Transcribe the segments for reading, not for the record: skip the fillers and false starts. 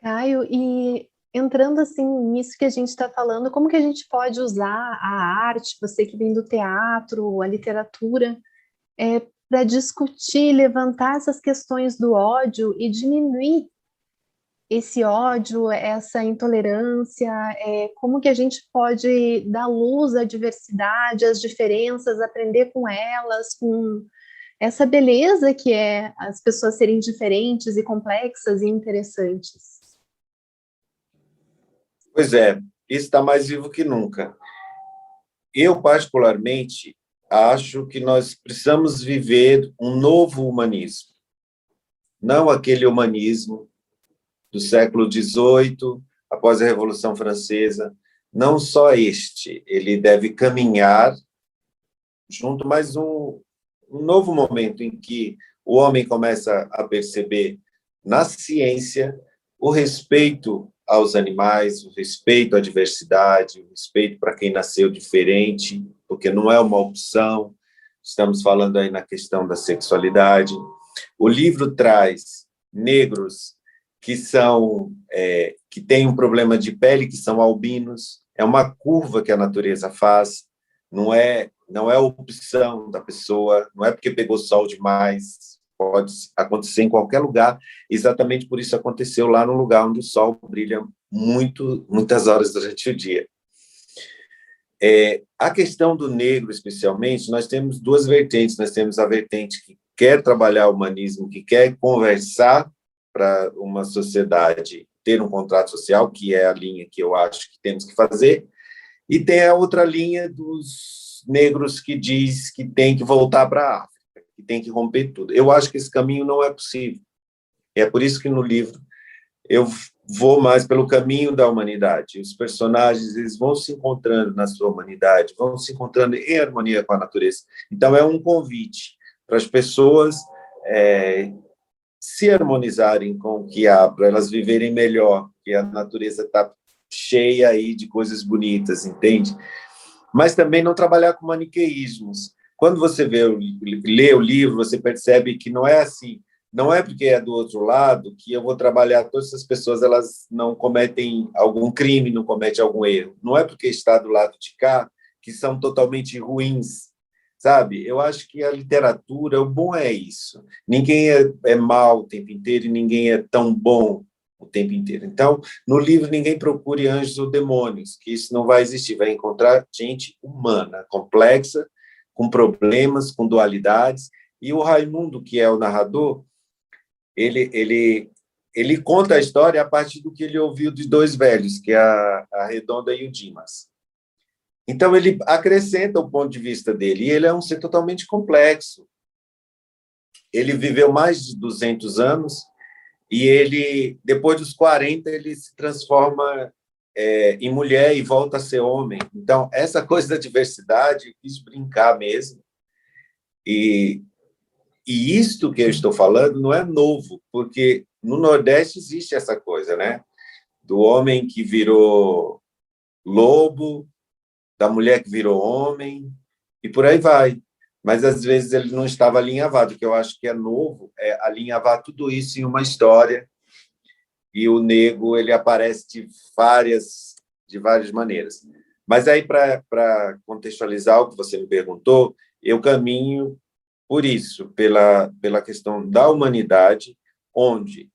Caio, e entrando assim nisso que a gente está falando, como que a gente pode usar a arte, você que vem do teatro, a literatura, para discutir, levantar essas questões do ódio e diminuir esse ódio, essa intolerância, como que a gente pode dar luz à diversidade, às diferenças, aprender com elas, com essa beleza que é as pessoas serem diferentes e complexas e interessantes. Pois é, isso está mais vivo que nunca. Eu, particularmente, acho que nós precisamos viver um novo humanismo, não aquele humanismo do século XVIII, após a Revolução Francesa. Não só este, ele deve caminhar junto, mais um novo momento em que o homem começa a perceber na ciência o respeito aos animais, o respeito à diversidade, o respeito para quem nasceu diferente, porque não é uma opção. Estamos falando aí na questão da sexualidade. O livro traz negros que têm um problema de pele, que são albinos. É uma curva que a natureza faz, não é opção da pessoa, não é porque pegou sol demais, pode acontecer em qualquer lugar. Exatamente por isso aconteceu lá no lugar onde o sol brilha muitas horas durante o dia. A questão do negro, especialmente, nós temos duas vertentes. Nós temos a vertente que quer trabalhar o humanismo, que quer conversar para uma sociedade ter um contrato social, que é a linha que eu acho que temos que fazer, e tem a outra linha dos negros que diz que tem que voltar para a África, que tem que romper tudo. Eu acho que esse caminho não é possível. É por isso que no livro eu vou mais pelo caminho da humanidade. Os personagens, eles vão se encontrando na sua humanidade, vão se encontrando em harmonia com a natureza. Então, é um convite para as pessoas se harmonizarem com o que há, para elas viverem melhor, que a natureza está cheia aí de coisas bonitas, entende? Mas também não trabalhar com maniqueísmos. Quando você lê o livro, você percebe que não é assim. Não é porque é do outro lado que eu vou trabalhar todas essas pessoas, elas não cometem algum crime, não cometem algum erro. Não é porque está do lado de cá que são totalmente ruins, sabe? Eu acho que a literatura, o bom é isso. Ninguém é mal o tempo inteiro e ninguém é tão bom o tempo inteiro. Então, no livro, ninguém procure anjos ou demônios, que isso não vai existir. Vai encontrar gente humana, complexa, com problemas, com dualidades. E o Raimundo, que é o narrador, ele conta a história a partir do que ele ouviu de dois velhos, que é a Redonda e o Dimas. Então, ele acrescenta o ponto de vista dele, e ele é um ser totalmente complexo. Ele viveu mais de 200 anos, e ele, depois dos 40, ele se transforma em mulher e volta a ser homem. Então, essa coisa da diversidade, eu quis brincar mesmo. E isto que eu estou falando não é novo, porque no Nordeste existe essa coisa, né? Do homem que virou lobo, da mulher que virou homem, e por aí vai. Mas, às vezes, ele não estava alinhavado. O que eu acho que é novo é alinhavar tudo isso em uma história, e o negro ele aparece de várias maneiras. Mas aí, para contextualizar o que você me perguntou, eu caminho por isso, pela questão da humanidade, onde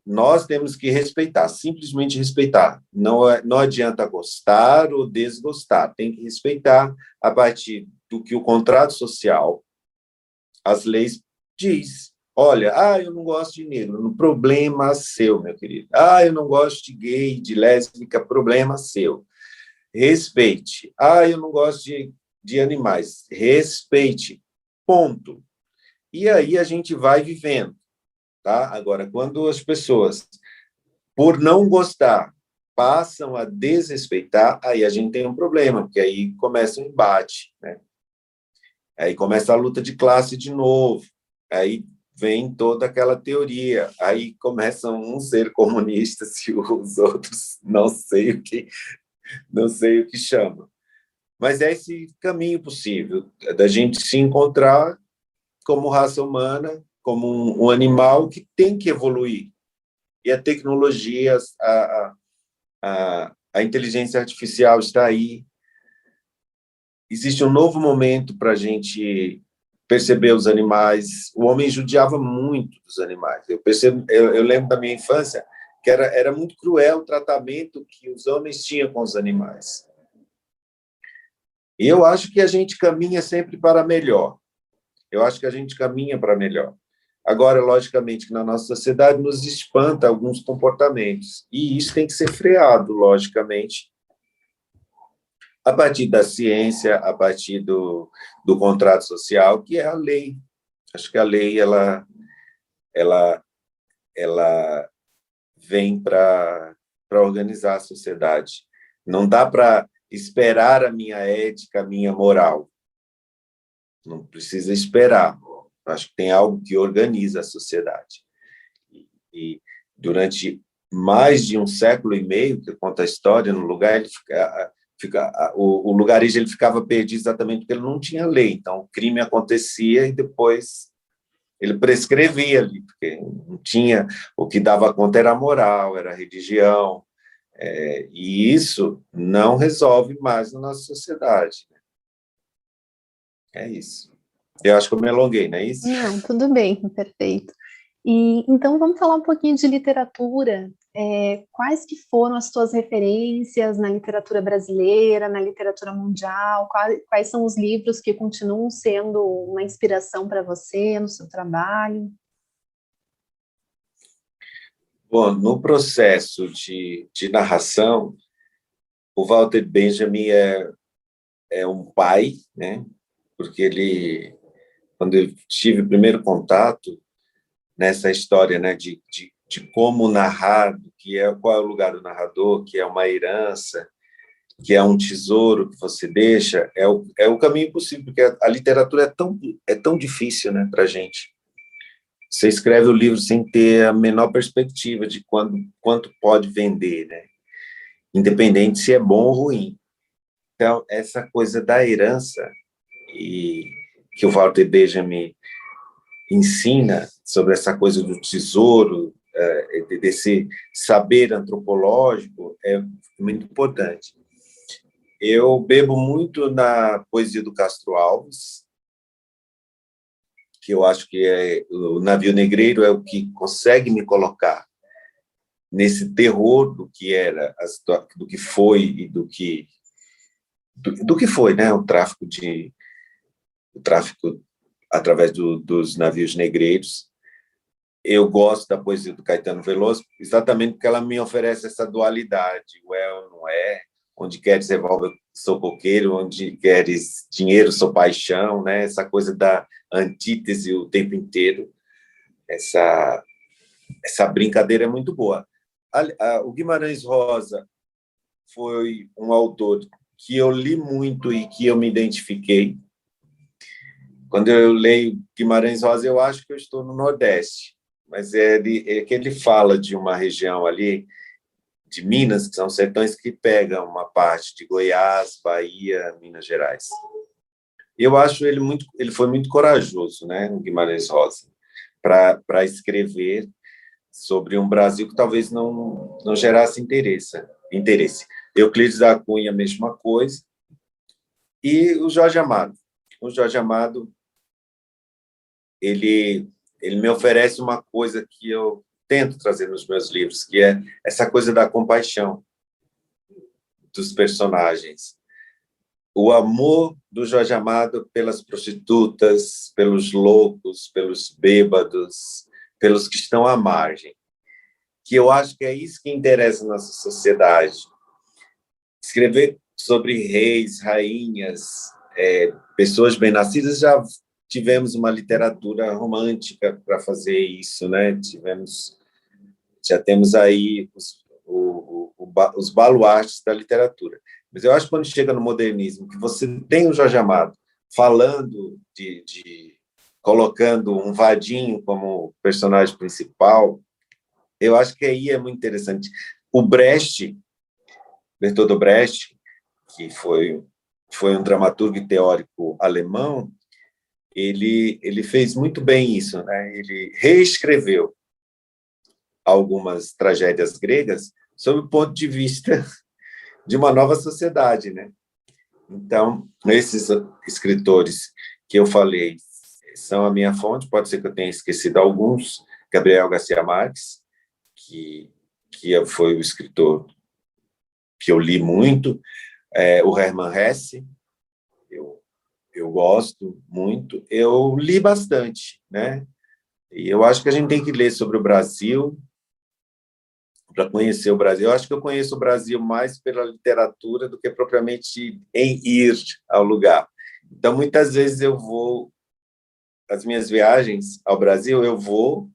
nós temos que respeitar, simplesmente respeitar. Não adianta gostar ou desgostar, tem que respeitar a partir do que o contrato social, as leis diz. Olha, eu não gosto de negro, no problema seu, meu querido. Eu não gosto de gay, de lésbica, problema seu. Respeite. Eu não gosto de animais. Respeite. Ponto. E aí a gente vai vivendo, tá? Agora, quando as pessoas, por não gostar, passam a desrespeitar, aí a gente tem um problema, porque aí começa um embate, né? Aí começa a luta de classe de novo. Aí vem toda aquela teoria. Aí começam um ser comunista e os outros não sei o que chama. Mas é esse caminho possível da gente se encontrar como raça humana, como um animal que tem que evoluir. E a tecnologia, a inteligência artificial está aí. Existe um novo momento para a gente perceber os animais. O homem judiava muito dos animais. Eu lembro da minha infância que era muito cruel o tratamento que os homens tinham com os animais. E eu acho que a gente caminha sempre para melhor. Eu acho que a gente caminha para melhor. Agora, logicamente, que na nossa sociedade nos espanta alguns comportamentos. E isso tem que ser freado, logicamente, a partir da ciência, a partir do contrato social, que é a lei. Acho que a lei ela vem para organizar a sociedade. Não dá para esperar a minha ética, a minha moral. Não precisa esperar. Acho que tem algo que organiza a sociedade. E durante mais de 1,5 século, que conta a história, no lugar o lugarejo ele ficava perdido exatamente porque ele não tinha lei. Então, o crime acontecia e depois ele prescrevia ali, porque não tinha. O que dava conta era a moral, era a religião. E isso não resolve mais na nossa sociedade. É isso. Eu acho que eu me alonguei, não é isso? Não, tudo bem, perfeito. E então vamos falar um pouquinho de literatura. Quais que foram as tuas referências na literatura brasileira, na literatura mundial? Quais são os livros que continuam sendo uma inspiração para você no seu trabalho? Bom, no processo de narração, o Walter Benjamin é um pai, né? Porque quando eu tive o primeiro contato nessa história, né, de como narrar, qual é o lugar do narrador, que é uma herança, que é um tesouro que você deixa, é o caminho possível, porque a literatura é tão difícil, né, para a gente. Você escreve o livro sem ter a menor perspectiva de quanto pode vender, né? Independente se é bom ou ruim. Então, essa coisa da herança, e que o Walter Benjamin ensina sobre essa coisa do tesouro, desse saber antropológico, é muito importante. Eu bebo muito na poesia do Castro Alves, que eu acho que o Navio Negreiro é o que consegue me colocar nesse terror do que era, do que foi e do que foi, né? O tráfico através dos navios negreiros. Eu gosto da poesia do Caetano Veloso exatamente porque ela me oferece essa dualidade, o é ou não é, onde queres revólver, sou coqueiro, onde queres dinheiro, sou paixão, né? Essa coisa da antítese o tempo inteiro. Essa brincadeira é muito boa. O Guimarães Rosa foi um autor que eu li muito e que eu me identifiquei. Quando eu leio Guimarães Rosa, eu acho que eu estou no Nordeste, mas é que ele fala de uma região ali, de Minas, que são sertões que pegam uma parte de Goiás, Bahia, Minas Gerais. Eu acho ele foi muito corajoso, né, o Guimarães Rosa, para escrever sobre um Brasil que talvez não gerasse interesse. Euclides da Cunha, a mesma coisa. E o Jorge Amado. O Jorge Amado, ele me oferece uma coisa que eu tento trazer nos meus livros, que é essa coisa da compaixão dos personagens. O amor do Jorge Amado pelas prostitutas, pelos loucos, pelos bêbados, pelos que estão à margem, que eu acho que é isso que interessa na nossa sociedade. Escrever sobre reis, rainhas, pessoas bem-nascidas, já tivemos uma literatura romântica para fazer isso, né? Já temos aí os baluartes da literatura. Mas eu acho que quando chega no modernismo, que você tem o Jorge Amado falando colocando um vadinho como personagem principal, eu acho que aí é muito interessante. O Bertolt Brecht, que foi um dramaturgo e teórico alemão, ele fez muito bem isso, né? Ele reescreveu algumas tragédias gregas sob o ponto de vista de uma nova sociedade, né? Então, esses escritores que eu falei são a minha fonte, pode ser que eu tenha esquecido alguns, Gabriel Garcia Marques, que foi o escritor que eu li muito, o Hermann Hesse, eu gosto muito, eu li bastante, né? E eu acho que a gente tem que ler sobre o Brasil para conhecer o Brasil. Eu acho que eu conheço o Brasil mais pela literatura do que propriamente em ir ao lugar. Então, muitas vezes as minhas viagens ao Brasil, eu vou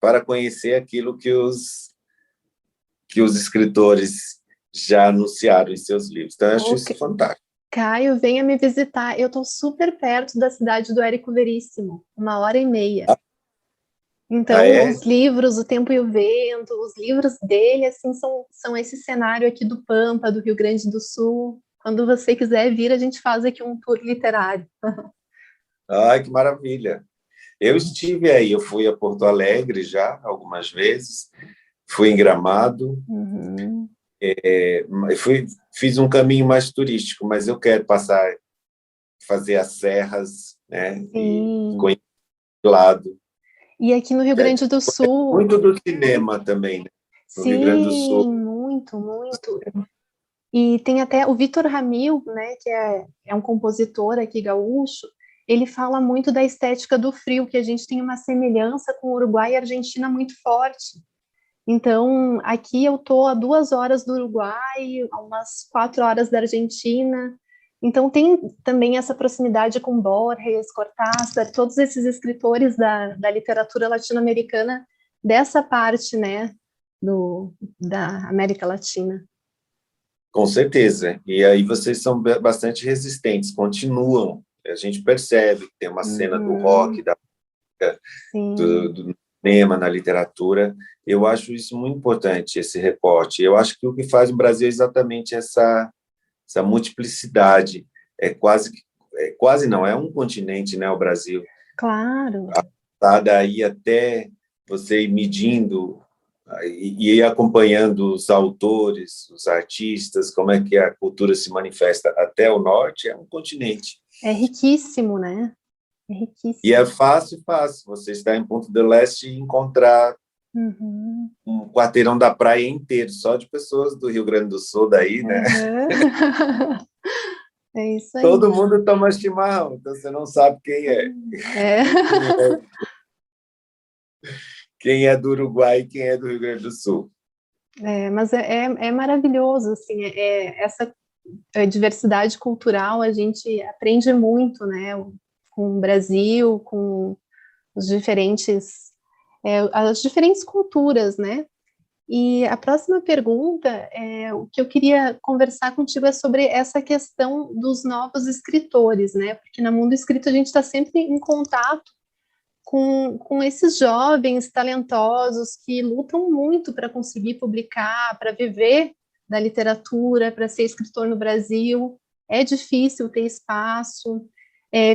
para conhecer aquilo que os escritores já anunciaram em seus livros. Então, eu acho isso fantástico. Caio, venha me visitar. Eu estou super perto da cidade do Érico Veríssimo, 1h30. Então, os livros, O Tempo e o Vento, os livros dele, assim, são esse cenário aqui do Pampa, do Rio Grande do Sul. Quando você quiser vir, a gente faz aqui um tour literário. Ai, que maravilha! Eu estive aí, eu fui a Porto Alegre já algumas vezes, fui em Gramado, fiz um caminho mais turístico, mas eu quero fazer as serras, né? E conhecer o lado. E aqui no Rio Grande do Sul... Muito do cinema também, né? No Rio Grande do Sul. Muito, muito. E tem até o Vitor Ramil, né, que é um compositor aqui gaúcho, ele fala muito da estética do frio, que a gente tem uma semelhança com o Uruguai e a Argentina muito forte. Então, aqui eu estou a 2 horas do Uruguai, a umas 4 horas da Argentina. Então, tem também essa proximidade com Borges, Cortázar, todos esses escritores da literatura latino-americana, dessa parte, né, da América Latina. Com certeza. E aí vocês são bastante resistentes, continuam. A gente percebe que tem uma cena do rock, do cinema, na literatura. Eu acho isso muito importante, esse recorte. Eu acho que o que faz o Brasil é exatamente essa multiplicidade. Quase não, é um continente, né, o Brasil. Claro. Daí até você ir medindo e ir acompanhando os autores, os artistas, como é que a cultura se manifesta até o norte, é um continente. É riquíssimo, né? É riquíssimo. E é fácil. Você está em Ponta del Este e encontrar um quarteirão da praia inteiro, só de pessoas do Rio Grande do Sul, daí, né? É isso aí. Todo mundo toma chimarrão, então você não sabe quem é. Quem é do Uruguai e quem é do Rio Grande do Sul. Mas é maravilhoso, assim, essa diversidade cultural, a gente aprende muito, né, com o Brasil, com as diferentes culturas, né? E a próxima pergunta, o que eu queria conversar contigo é sobre essa questão dos novos escritores, né? Porque no mundo escrito a gente está sempre em contato com esses jovens talentosos que lutam muito para conseguir publicar, para viver da literatura, para ser escritor no Brasil. É difícil ter espaço.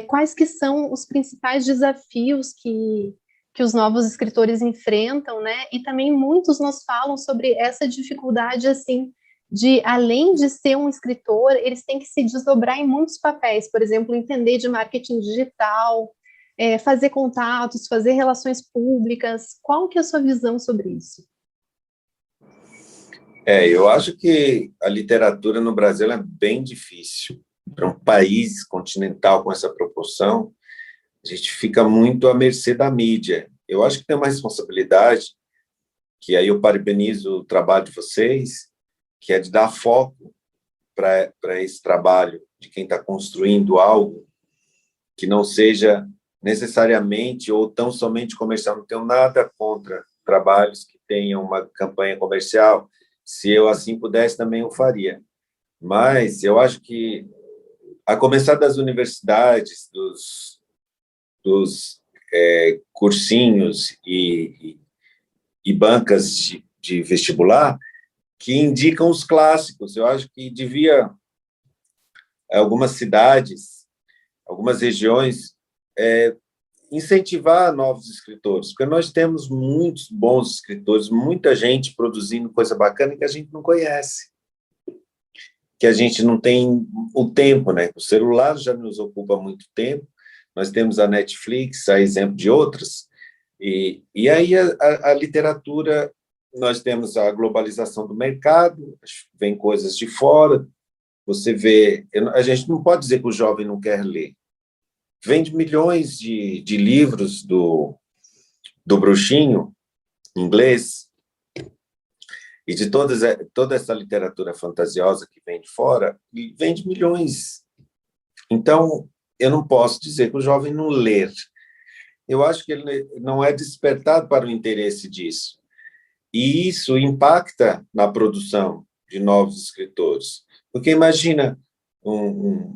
Quais que são os principais desafios que os novos escritores enfrentam, né? E também muitos nos falam sobre essa dificuldade, assim, de, além de ser um escritor, eles têm que se desdobrar em muitos papéis, por exemplo, entender de marketing digital, fazer contatos, fazer relações públicas. Qual que é a sua visão sobre isso? Eu acho que a literatura no Brasil é bem difícil. Para um país continental com essa proporção, a gente fica muito à mercê da mídia. Eu acho que tem uma responsabilidade, que aí eu parabenizo o trabalho de vocês, que é de dar foco para esse trabalho de quem está construindo algo que não seja necessariamente ou tão somente comercial. Não tenho nada contra trabalhos que tenham uma campanha comercial. Se eu assim pudesse, também eu faria. Mas eu acho que, a começar das universidades, dos cursinhos e bancas de vestibular, que indicam os clássicos. Eu acho que algumas cidades, algumas regiões, incentivar novos escritores, porque nós temos muitos bons escritores, muita gente produzindo coisa bacana que a gente não conhece, que a gente não tem o tempo, né? O celular já nos ocupa muito tempo, nós temos a Netflix, a exemplo de outras, e aí a literatura, nós temos a globalização do mercado, vem coisas de fora, você vê, a gente não pode dizer que o jovem não quer ler, vende milhões de livros do bruxinho inglês e de toda essa literatura fantasiosa que vem de fora, e vende milhões. Então, eu não posso dizer que o jovem não lê. Eu acho que ele não é despertado para o interesse disso. E isso impacta na produção de novos escritores. Porque imagina um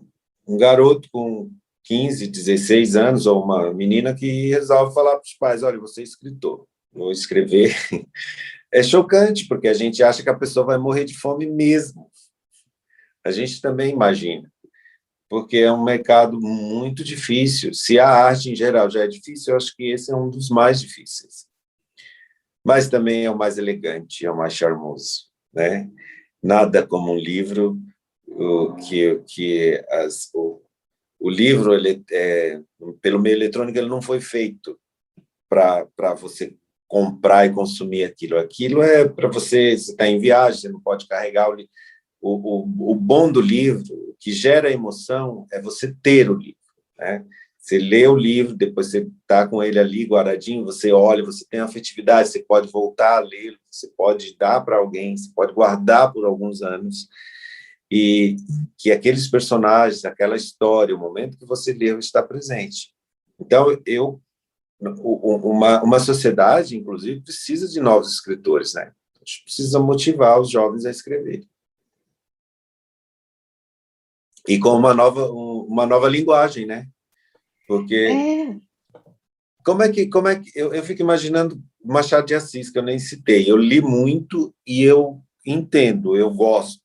garoto com 15, 16 anos, ou uma menina que resolve falar para os pais, olha, você é escritor, vou escrever. É chocante, porque a gente acha que a pessoa vai morrer de fome mesmo. A gente também imagina, porque é um mercado muito difícil. Se a arte, em geral, já é difícil, eu acho que esse é um dos mais difíceis. Mas também é o mais elegante, é o mais charmoso, né? Nada como um livro, o livro, pelo meio eletrônico, ele não foi feito para você comprar e consumir aquilo. Aquilo é para você está em viagem, você não pode carregar o bom do livro, o que gera emoção, é você ter o livro, né? Você lê o livro, depois você está com ele ali guardadinho, você olha, você tem afetividade, você pode voltar a lê-lo, você pode dar para alguém, você pode guardar por alguns anos, e que aqueles personagens, aquela história, o momento que você leu está presente. Então, uma sociedade, inclusive, precisa de novos escritores, né? A gente precisa motivar os jovens a escrever. E com uma nova linguagem, né? Porque como é que eu fico imaginando Machado de Assis, que eu nem citei. Eu li muito e eu entendo, eu gosto.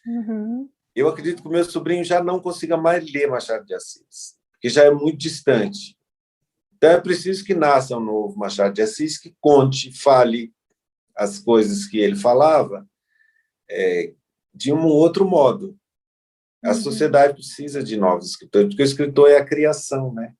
Uhum. Eu acredito que o meu sobrinho já não consiga mais ler Machado de Assis, porque já é muito distante. Então é preciso que nasça um novo Machado de Assis que conte, fale as coisas que ele falava de um outro modo. A sociedade precisa de novos escritores, porque o escritor é a criação, né?